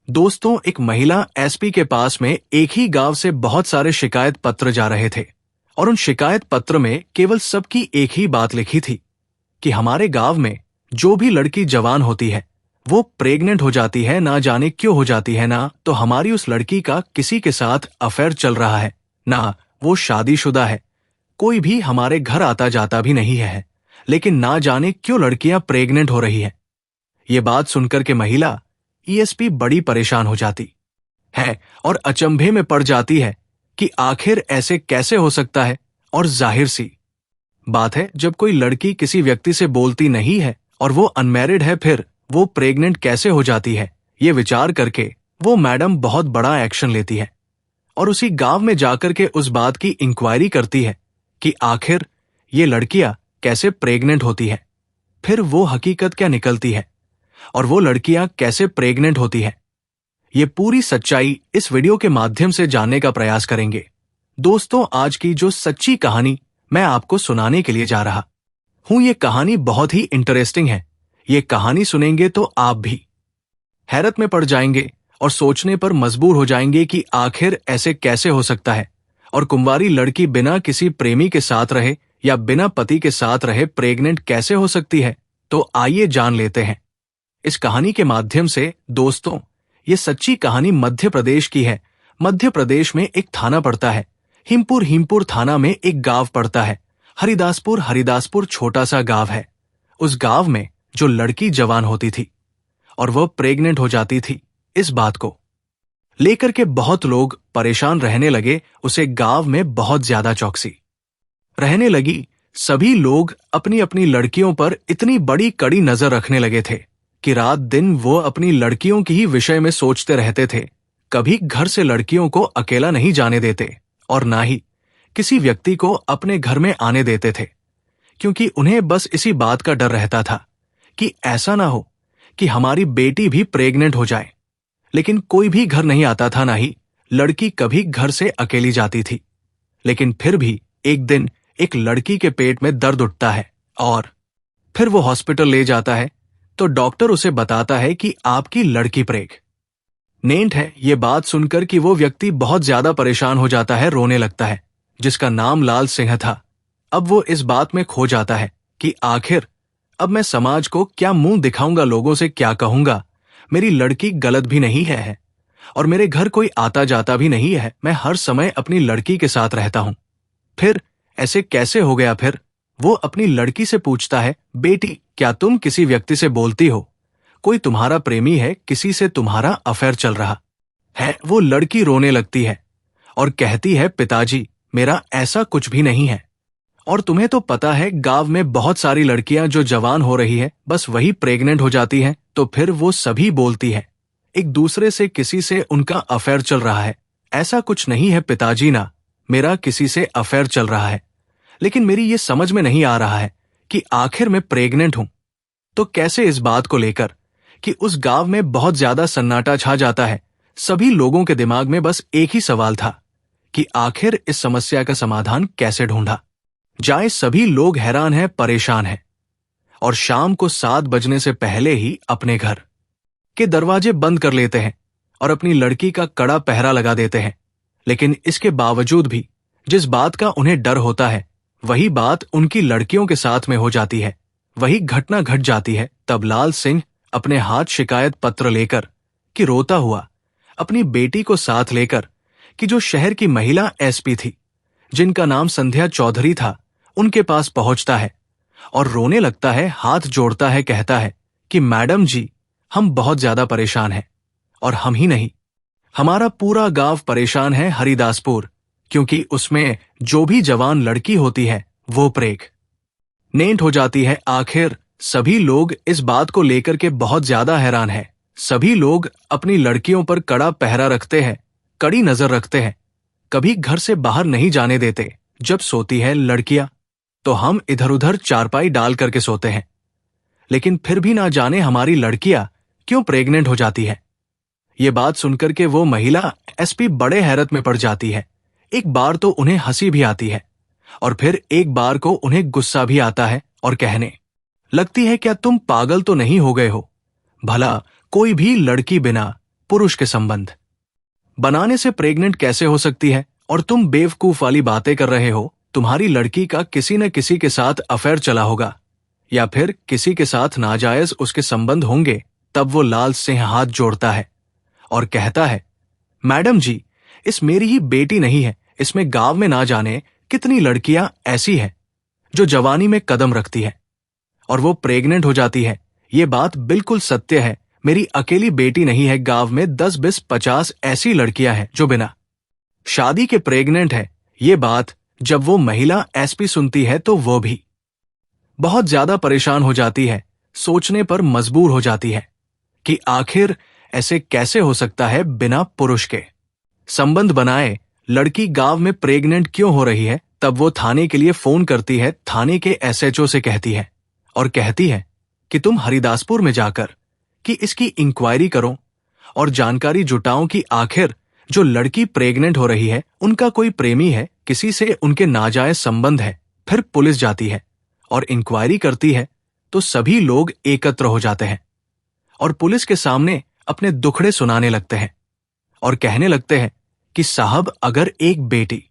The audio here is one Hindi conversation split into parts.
दोस्तों, एक महिला एसपी के पास में एक ही गांव से बहुत सारे शिकायत पत्र जा रहे थे और उन शिकायत पत्र में केवल सबकी एक ही बात लिखी थी कि हमारे गांव में जो भी लड़की जवान होती है वो प्रेग्नेंट हो जाती है। ना जाने क्यों हो जाती है, ना तो हमारी उस लड़की का किसी के साथ अफेयर चल रहा है, ना वो शादीशुदा है, कोई भी हमारे घर आता जाता भी नहीं है, लेकिन ना जाने क्यों लड़कियां प्रेग्नेंट हो रही है। ये बात सुनकर के महिला ईएसपी बड़ी परेशान हो जाती है और अचंभे में पड़ जाती है कि आखिर ऐसे कैसे हो सकता है। और जाहिर सी बात है, जब कोई लड़की किसी व्यक्ति से बोलती नहीं है और वो अनमैरिड है, फिर वो प्रेग्नेंट कैसे हो जाती है, ये विचार करके वो मैडम बहुत बड़ा एक्शन लेती है और उसी गांव में जाकर के उस बात की इंक्वायरी करती है कि आखिर ये लड़कियां कैसे प्रेग्नेंट होती है, फिर वो हकीकत क्या निकलती है और वो लड़कियां कैसे प्रेग्नेंट होती है। ये पूरी सच्चाई इस वीडियो के माध्यम से जानने का प्रयास करेंगे। दोस्तों, आज की जो सच्ची कहानी मैं आपको सुनाने के लिए जा रहा हूं, ये कहानी बहुत ही इंटरेस्टिंग है। ये कहानी सुनेंगे तो आप भी हैरत में पड़ जाएंगे और सोचने पर मजबूर हो जाएंगे कि आखिर ऐसे कैसे हो सकता है और कुंवारी लड़की बिना किसी प्रेमी के साथ रहे या बिना पति के साथ रहे प्रेग्नेंट कैसे हो सकती है। तो आइए जान लेते हैं इस कहानी के माध्यम से। दोस्तों, ये सच्ची कहानी मध्य प्रदेश की है। मध्य प्रदेश में एक थाना पड़ता है, हिमपुर। हिमपुर थाना में एक गांव पड़ता है, हरिदासपुर। हरिदासपुर छोटा सा गांव है। उस गांव में जो लड़की जवान होती थी और वह प्रेग्नेंट हो जाती थी, इस बात को लेकर के बहुत लोग परेशान रहने लगे। उसे गांव में बहुत ज्यादा चौकसी रहने लगी। सभी लोग अपनी अपनी लड़कियों पर इतनी बड़ी कड़ी नजर रखने लगे थे कि रात दिन वो अपनी लड़कियों की ही विषय में सोचते रहते थे। कभी घर से लड़कियों को अकेला नहीं जाने देते और ना ही किसी व्यक्ति को अपने घर में आने देते थे, क्योंकि उन्हें बस इसी बात का डर रहता था कि ऐसा ना हो कि हमारी बेटी भी प्रेग्नेंट हो जाए। लेकिन कोई भी घर नहीं आता था, ना ही लड़की कभी घर से अकेली जाती थी। लेकिन फिर भी एक दिन एक लड़की के पेट में दर्द उठता है और फिर वो हॉस्पिटल ले जाता है तो डॉक्टर उसे बताता है कि आपकी लड़की प्रेग्नेंट है। ये बात सुनकर कि वो व्यक्ति बहुत ज्यादा परेशान हो जाता है, रोने लगता है, जिसका नाम लाल सिंह था। अब वो इस बात में खो जाता है कि आखिर अब मैं समाज को क्या मुंह दिखाऊंगा, लोगों से क्या कहूंगा। मेरी लड़की गलत भी नहीं है और मेरे घर कोई आता जाता भी नहीं है। मैं हर समय अपनी लड़की के साथ रहता हूं, फिर ऐसे कैसे हो गया। फिर वो अपनी लड़की से पूछता है, बेटी क्या तुम किसी व्यक्ति से बोलती हो? कोई तुम्हारा प्रेमी है, किसी से तुम्हारा अफेयर चल रहा है? वो लड़की रोने लगती है और कहती है, पिताजी मेरा ऐसा कुछ भी नहीं है। और तुम्हें तो पता है गांव में बहुत सारी लड़कियां जो जवान हो रही है बस वही प्रेग्नेंट हो जाती हैं। तो फिर वो सभी बोलती है एक दूसरे से किसी से उनका अफेयर चल रहा है। ऐसा कुछ नहीं है पिताजी, ना मेरा किसी से अफेयर चल रहा है, लेकिन मेरी ये समझ में नहीं आ रहा है कि आखिर मैं प्रेग्नेंट हूं तो कैसे। इस बात को लेकर कि उस गांव में बहुत ज्यादा सन्नाटा छा जाता है। सभी लोगों के दिमाग में बस एक ही सवाल था कि आखिर इस समस्या का समाधान कैसे ढूंढा जाए। सभी लोग हैरान हैं, परेशान हैं और शाम को 7 बजने से पहले ही अपने घर के दरवाजे बंद कर लेते हैं और अपनी लड़की का कड़ा पहरा लगा देते हैं। लेकिन इसके बावजूद भी जिस बात का उन्हें डर होता है वही बात उनकी लड़कियों के साथ में हो जाती है, वही घटना घट जाती है। तब लाल सिंह अपने हाथ शिकायत पत्र लेकर कि रोता हुआ अपनी बेटी को साथ लेकर कि जो शहर की महिला एसपी थी, जिनका नाम संध्या चौधरी था, उनके पास पहुंचता है और रोने लगता है, हाथ जोड़ता है, कहता है कि मैडम जी हम बहुत ज्यादा परेशान हैं और हम ही नहीं हमारा पूरा गांव परेशान है, हरिदासपुर, क्योंकि उसमें जो भी जवान लड़की होती है वो प्रेग्नेंट हो जाती है। आखिर सभी लोग इस बात को लेकर के बहुत ज्यादा हैरान हैं। सभी लोग अपनी लड़कियों पर कड़ा पहरा रखते हैं, कड़ी नजर रखते हैं, कभी घर से बाहर नहीं जाने देते। जब सोती है लड़कियां तो हम इधर उधर चारपाई डाल करके सोते हैं, लेकिन फिर भी ना जाने हमारी लड़कियां क्यों प्रेग्नेंट हो जाती है। ये बात सुनकर के वो महिला एसपी बड़े हैरत में पड़ जाती है। एक बार तो उन्हें हंसी भी आती है और फिर एक बार को उन्हें गुस्सा भी आता है और कहने लगती है, क्या तुम पागल तो नहीं हो गए हो? भला कोई भी लड़की बिना पुरुष के संबंध। बनाने से प्रेग्नेंट कैसे हो सकती है, और तुम बेवकूफ वाली बातें कर रहे हो। तुम्हारी लड़की का किसी न किसी के साथ अफेयर चला होगा, या फिर किसी के साथ नाजायज उसके संबंध होंगे। तब वो लाल सिंह हाथ जोड़ता है और कहता है, मैडम जी, इस मेरी ही बेटी नहीं है, इसमें गांव में ना जाने कितनी लड़कियां ऐसी हैं जो जवानी में कदम रखती है और वो प्रेग्नेंट हो जाती है। ये बात बिल्कुल सत्य है। मेरी अकेली बेटी नहीं है, गांव में 10, 20, 50 ऐसी लड़कियां हैं जो बिना शादी के प्रेग्नेंट है। ये बात जब वो महिला एसपी सुनती है तो वो भी बहुत ज्यादा परेशान हो जाती है। सोचने पर मजबूर हो जाती है कि आखिर ऐसे कैसे हो सकता है बिना पुरुष के संबंध बनाए लड़की गांव में प्रेग्नेंट क्यों हो रही है। तब वो थाने के लिए फोन करती है। थाने के एसएचओ से कहती है और कहती है कि तुम हरिदासपुर में जाकर कि इसकी इंक्वायरी करो और जानकारी जुटाओ कि आखिर जो लड़की प्रेग्नेंट हो रही है उनका कोई प्रेमी है, किसी से उनके नाजायज संबंध है। फिर पुलिस जाती है और इंक्वायरी करती है तो सभी लोग एकत्र हो जाते हैं और पुलिस के सामने अपने दुखड़े सुनाने लगते हैं और कहने लगते हैं कि साहब, अगर एक बेटी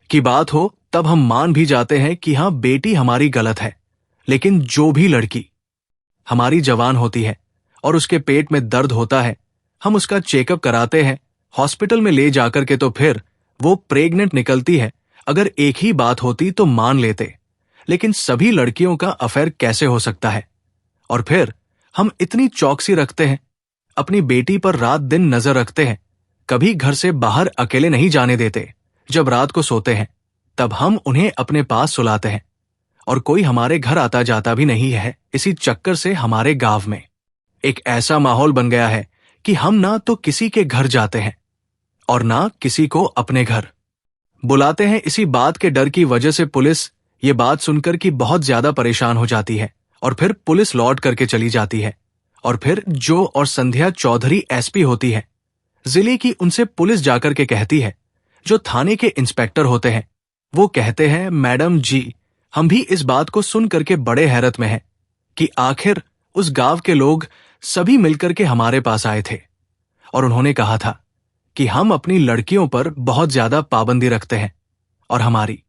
की बात हो तब हम मान भी जाते हैं कि हाँ, बेटी हमारी गलत है, लेकिन जो भी लड़की हमारी जवान होती है और उसके पेट में दर्द होता है, हम उसका चेकअप कराते हैं हॉस्पिटल में ले जाकर के, तो फिर वो प्रेग्नेंट निकलती है। अगर एक ही बात होती तो मान लेते, लेकिन सभी लड़कियों का अफेयर कैसे हो सकता है। और फिर हम इतनी चौकसी रखते हैं, अपनी बेटी पर रात दिन नजर रखते हैं, कभी घर से बाहर अकेले नहीं जाने देते। जब रात को सोते हैं तब हम उन्हें अपने पास सुलाते हैं और कोई हमारे घर आता जाता भी नहीं है। इसी चक्कर से हमारे गांव में एक ऐसा माहौल बन गया है कि हम ना तो किसी के घर जाते हैं और ना किसी को अपने घर बुलाते हैं। इसी बात के डर की वजह से पुलिस ये बात सुनकर कि बहुत ज्यादा परेशान हो जाती है और फिर पुलिस लौट करके चली जाती है। और फिर जो और संध्या चौधरी एसपी होती है जिले की, उनसे पुलिस जाकर के कहती है, जो थाने के इंस्पेक्टर होते हैं वो कहते हैं, मैडम जी, हम भी इस बात को सुन करके बड़े हैरत में हैं कि आखिर उस गांव के लोग सभी मिलकर के हमारे पास आए थे और उन्होंने कहा था कि हम अपनी लड़कियों पर बहुत ज्यादा पाबंदी रखते हैं और हमारी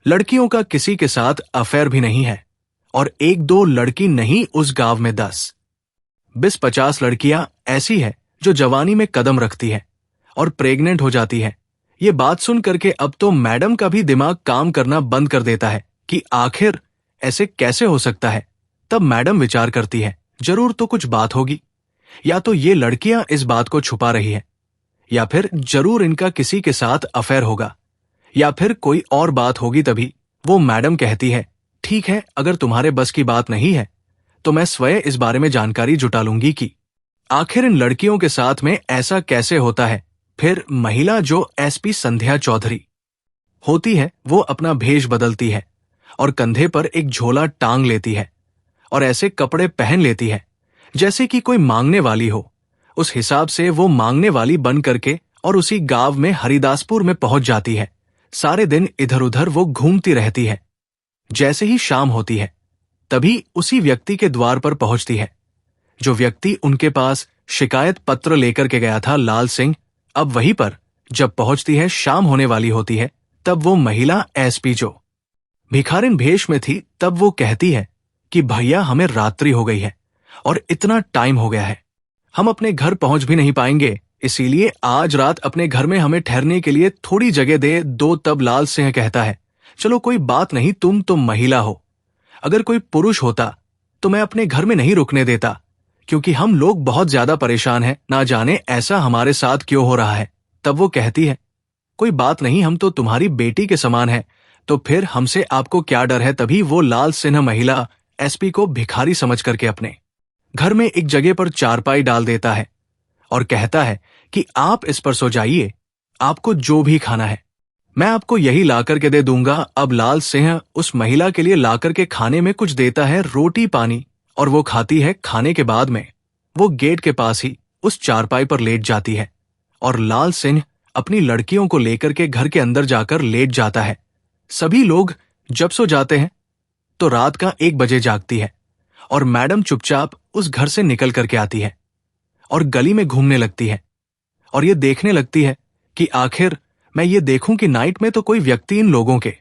लड़कियों का किसी के साथ अफेयर भी नहीं है। और 1-2 लड़की नहीं, उस गांव में 10, 20, 50 लड़कियां ऐसी है जो जवानी में कदम रखती है और प्रेग्नेंट हो जाती है। ये बात सुन करके अब तो मैडम का भी दिमाग काम करना बंद कर देता है कि आखिर ऐसे कैसे हो सकता है। तब मैडम विचार करती है, जरूर तो कुछ बात होगी, या तो ये लड़कियां इस बात को छुपा रही है, या फिर जरूर इनका किसी के साथ अफेयर होगा, या फिर कोई और बात होगी। तभी वो मैडम कहती है, ठीक है, अगर तुम्हारे बस की बात नहीं है तो मैं स्वयं इस बारे में जानकारी जुटा लूंगी कि आखिर इन लड़कियों के साथ में ऐसा कैसे होता है। फिर महिला जो एसपी संध्या चौधरी होती है वो अपना भेष बदलती है और कंधे पर एक झोला टांग लेती है और ऐसे कपड़े पहन लेती है जैसे कि कोई मांगने वाली हो। उस हिसाब से वो मांगने वाली बन करके और उसी गांव में हरिदासपुर में पहुंच जाती है। सारे दिन इधर उधर वो घूमती रहती है। जैसे ही शाम होती है तभी उसी व्यक्ति के द्वार पर पहुंचती है, जो व्यक्ति उनके पास शिकायत पत्र लेकर के गया था, लाल सिंह। अब वहीं पर जब पहुंचती है, शाम होने वाली होती है, तब वो महिला एसपी जो भिखारिन भेष में थी, तब वो कहती है कि भैया, हमें रात्रि हो गई है और इतना टाइम हो गया है, हम अपने घर पहुंच भी नहीं पाएंगे, इसीलिए आज रात अपने घर में हमें ठहरने के लिए थोड़ी जगह दे दो। तब लाल सिंह कहता है, चलो कोई बात नहीं, तुम तो महिला हो, अगर कोई पुरुष होता तो मैं अपने घर में नहीं रुकने देता, क्योंकि हम लोग बहुत ज्यादा परेशान हैं, ना जाने ऐसा हमारे साथ क्यों हो रहा है। तब वो कहती है, कोई बात नहीं, हम तो तुम्हारी बेटी के समान हैं, तो फिर हमसे आपको क्या डर है। तभी वो लाल सिंह महिला एसपी को भिखारी समझ करके अपने घर में एक जगह पर चारपाई डाल देता है और कहता है कि आप इस पर सो जाइए, आपको जो भी खाना है मैं आपको यही ला करके दे दूंगा। अब लाल सिंह उस महिला के लिए ला करके खाने में कुछ देता है, रोटी पानी, और वो खाती है। खाने के बाद में वो गेट के पास ही उस चारपाई पर लेट जाती है और लाल सिंह अपनी लड़कियों को लेकर के घर के अंदर जाकर लेट जाता है। सभी लोग जब सो जाते हैं तो रात का 1 बजे जागती है और मैडम चुपचाप उस घर से निकल करके आती है और गली में घूमने लगती है और ये देखने लगती है कि आखिर मैं ये देखूं कि नाइट में तो कोई व्यक्ति इन लोगों के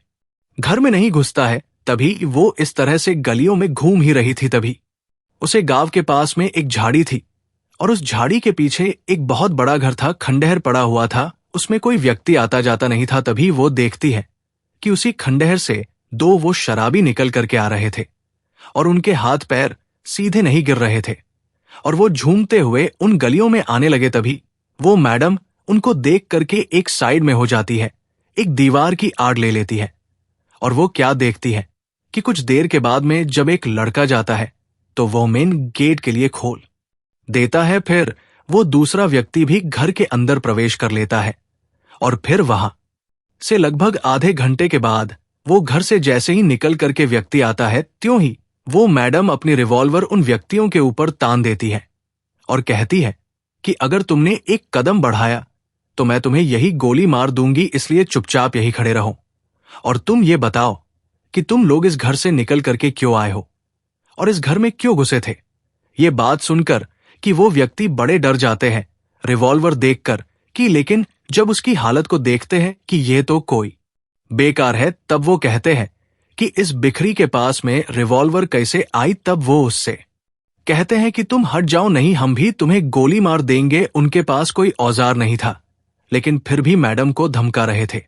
घर में नहीं घुसता है। तभी वो इस तरह से गलियों में घूम ही रही थी। तभी उसे गांव के पास में एक झाड़ी थी और उस झाड़ी के पीछे एक बहुत बड़ा घर था, खंडहर पड़ा हुआ था, उसमें कोई व्यक्ति आता जाता नहीं था। तभी वो देखती है कि उसी खंडहर से दो वो शराबी निकल करके आ रहे थे और उनके हाथ पैर सीधे नहीं गिर रहे थे और वो झूमते हुए उन गलियों में आने लगे। तभी वो मैडम उनको देख करके एक साइड में हो जाती है, एक दीवार की आड़ ले लेती है और वो क्या देखती है कि कुछ देर के बाद में जब एक लड़का जाता है तो वो मेन गेट के लिए खोल देता है। फिर वो दूसरा व्यक्ति भी घर के अंदर प्रवेश कर लेता है और फिर वहां से लगभग आधे घंटे के बाद वो घर से जैसे ही निकल करके व्यक्ति आता है, त्यों ही वो मैडम अपनी रिवॉल्वर उन व्यक्तियों के ऊपर तान देती है और कहती है कि अगर तुमने एक कदम बढ़ाया तो मैं तुम्हें यही गोली मार दूंगी, इसलिए चुपचाप यही खड़े रहो और तुम ये बताओ कि तुम लोग इस घर से निकल करके क्यों आए हो और इस घर में क्यों घुसे थे। ये बात सुनकर कि वो व्यक्ति बड़े डर जाते हैं रिवॉल्वर देखकर कि, लेकिन जब उसकी हालत को देखते हैं कि ये तो कोई बेकार है, तब वो कहते हैं कि इस बिखरी के पास में रिवॉल्वर कैसे आई। तब वो उससे कहते हैं कि तुम हट जाओ, नहीं हम भी तुम्हें गोली मार देंगे। उनके पास कोई औजार नहीं था, लेकिन फिर भी मैडम को धमका रहे थे।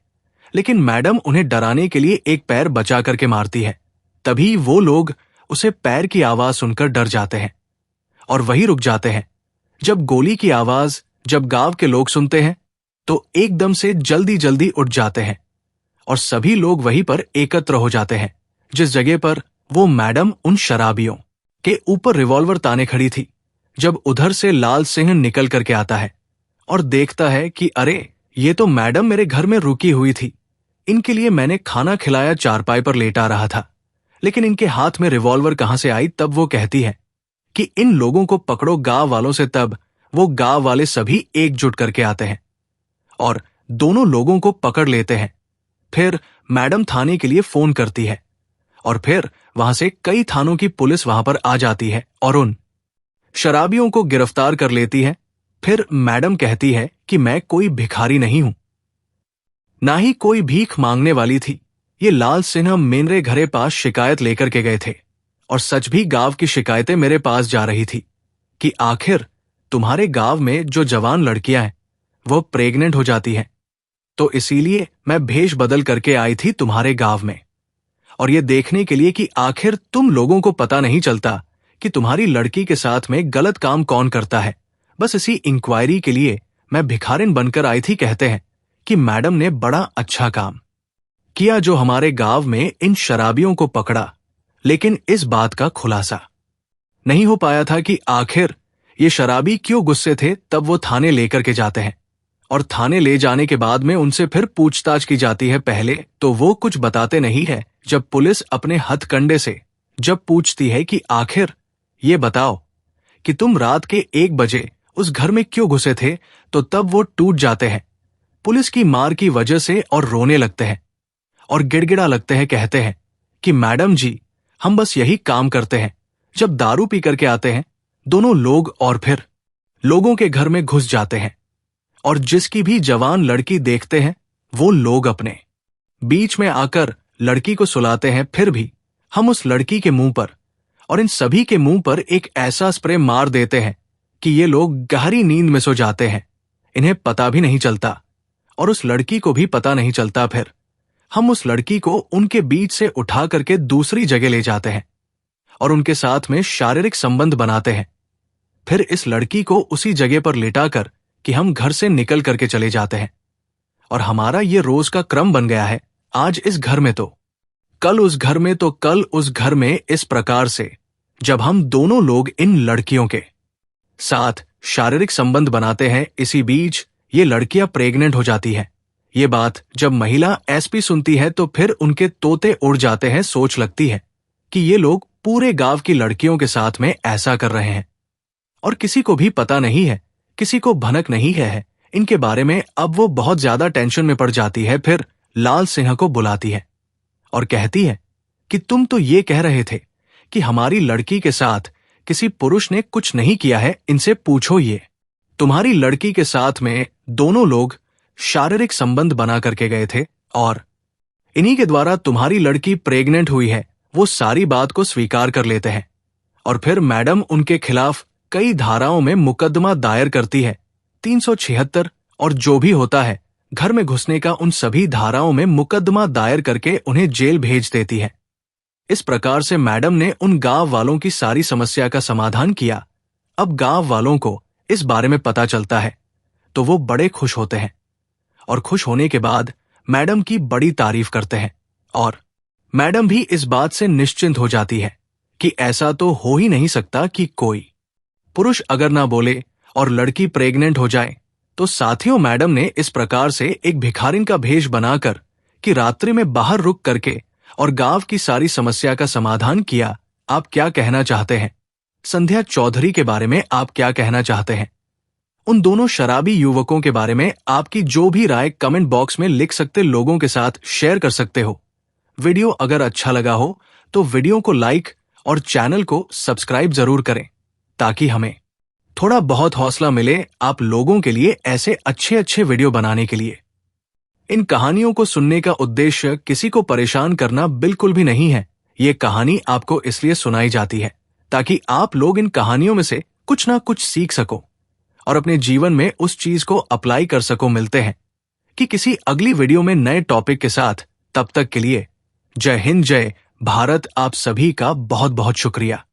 लेकिन मैडम उन्हें डराने के लिए एक पैर बचा करके मारती है। तभी वो लोग उसे पैर की आवाज सुनकर डर जाते हैं और वहीं रुक जाते हैं। जब गोली की आवाज जब गांव के लोग सुनते हैं तो एकदम से जल्दी जल्दी उठ जाते हैं और सभी लोग वहीं पर एकत्र हो जाते हैं जिस जगह पर वो मैडम उन शराबियों के ऊपर रिवॉल्वर ताने खड़ी थी। जब उधर से लाल सिंह निकल करके आता है और देखता है कि अरे, ये तो मैडम मेरे घर में रुकी हुई थी, इनके लिए मैंने खाना खिलाया, चारपाई पर लेटा रहा था, लेकिन इनके हाथ में रिवॉल्वर कहां से आई। तब वो कहती है कि इन लोगों को पकड़ो गांव वालों से। तब वो गांव वाले सभी एकजुट करके आते हैं और दोनों लोगों को पकड़ लेते हैं। फिर मैडम थाने के लिए फोन करती है और फिर वहां से कई थानों की पुलिस वहां पर आ जाती है और उन शराबियों को गिरफ्तार कर लेती है। फिर मैडम कहती है कि मैं कोई भिखारी नहीं हूं, ना ही कोई भीख मांगने वाली थी। ये लाल सिन्हा मेरे घरे पास शिकायत लेकर के गए थे और सच भी गांव की शिकायतें मेरे पास जा रही थी कि आखिर तुम्हारे गांव में जो जवान लड़कियां हैं वो प्रेग्नेंट हो जाती हैं, तो इसीलिए मैं भेष बदल करके आई थी तुम्हारे गांव में और ये देखने के लिए कि आखिर तुम लोगों को पता नहीं चलता कि तुम्हारी लड़की के साथ में गलत काम कौन करता है। बस इसी इंक्वायरी के लिए मैं भिखारिन बनकर आई थी। कहते हैं कि मैडम ने बड़ा अच्छा काम किया जो हमारे गांव में इन शराबियों को पकड़ा, लेकिन इस बात का खुलासा नहीं हो पाया था कि आखिर ये शराबी क्यों गुस्से थे। तब वो थाने लेकर के जाते हैं और थाने ले जाने के बाद में उनसे फिर पूछताछ की जाती है। पहले तो वो कुछ बताते नहीं है। जब पुलिस अपने हथकंडे से जब पूछती है कि आखिर ये बताओ कि तुम रात के 1 बजे उस घर में क्यों घुसे थे, तो तब वो टूट जाते हैं पुलिस की मार की वजह से और रोने लगते हैं और गिड़गिड़ा लगते हैं। कहते हैं कि मैडम जी, हम बस यही काम करते हैं, जब दारू पी करके आते हैं दोनों लोग और फिर लोगों के घर में घुस जाते हैं और जिसकी भी जवान लड़की देखते हैं वो लोग अपने बीच में आकर लड़की को सुलाते हैं। फिर भी हम उस लड़की के मुंह पर और इन सभी के मुंह पर एक ऐसा स्प्रे मार देते हैं कि ये लोग गहरी नींद में सो जाते हैं, इन्हें पता भी नहीं चलता और उस लड़की को भी पता नहीं चलता। फिर हम उस लड़की को उनके बीच से उठा करके दूसरी जगह ले जाते हैं और उनके साथ में शारीरिक संबंध बनाते हैं। फिर इस लड़की को उसी जगह पर लेटाकर कि हम घर से निकल करके चले जाते हैं और हमारा ये रोज का क्रम बन गया है। आज इस घर में तो कल उस घर में, तो कल उस घर में, इस प्रकार से जब हम दोनों लोग इन लड़कियों के साथ शारीरिक संबंध बनाते हैं, इसी बीच ये लड़कियां प्रेग्नेंट हो जाती हैं। ये बात जब महिला एसपी सुनती है तो फिर उनके तोते उड़ जाते हैं। सोच लगती है कि ये लोग पूरे गांव की लड़कियों के साथ में ऐसा कर रहे हैं और किसी को भी पता नहीं है, किसी को भनक नहीं है इनके बारे में। अब वो बहुत ज्यादा टेंशन में पड़ जाती है। फिर लाल सिंह को बुलाती है और कहती है कि तुम तो ये कह रहे थे कि हमारी लड़की के साथ किसी पुरुष ने कुछ नहीं किया है, इनसे पूछो ये तुम्हारी लड़की के साथ में दोनों लोग शारीरिक संबंध बना करके गए थे और इन्हीं के द्वारा तुम्हारी लड़की प्रेग्नेंट हुई है, वो सारी बात को स्वीकार कर लेते हैं। और फिर मैडम उनके खिलाफ कई धाराओं में मुकदमा दायर करती है। 376 और जो भी होता है, घर में घुसने का उन सभी धाराओं में मुकदमा दायर करके उन्हें जेल भेज देती है। इस प्रकार से मैडम ने उन गांव वालों की सारी समस्या का समाधान किया। अब गांव वालों को इस बारे में पता चलता है तो वो बड़े खुश होते हैं और खुश होने के बाद मैडम की बड़ी तारीफ करते हैं और मैडम भी इस बात से निश्चिंत हो जाती है कि ऐसा तो हो ही नहीं सकता कि कोई पुरुष अगर ना बोले और लड़की प्रेग्नेंट हो जाए। तो साथियों, मैडम ने इस प्रकार से एक भिखारिन का भेष बनाकर कि रात्रि में बाहर रुक करके और गांव की सारी समस्या का समाधान किया। आप क्या कहना चाहते हैं? संध्या चौधरी के बारे में आप क्या कहना चाहते हैं? उन दोनों शराबी युवकों के बारे में आपकी जो भी राय कमेंट बॉक्स में लिख सकते लोगों के साथ शेयर कर सकते हो। वीडियो अगर अच्छा लगा हो तो वीडियो को लाइक और चैनल को सब्सक्राइब जरूर करें ताकि हमें थोड़ा बहुत हौसला मिले आप लोगों के लिए ऐसे अच्छे अच्छे वीडियो बनाने के लिए। इन कहानियों को सुनने का उद्देश्य किसी को परेशान करना बिल्कुल भी नहीं है। ये कहानी आपको इसलिए सुनाई जाती है ताकि आप लोग इन कहानियों में से कुछ ना कुछ सीख सको और अपने जीवन में उस चीज को अप्लाई कर सको। मिलते हैं कि किसी अगली वीडियो में नए टॉपिक के साथ। तब तक के लिए जय हिंद, जय भारत। आप सभी का बहुत बहुत शुक्रिया।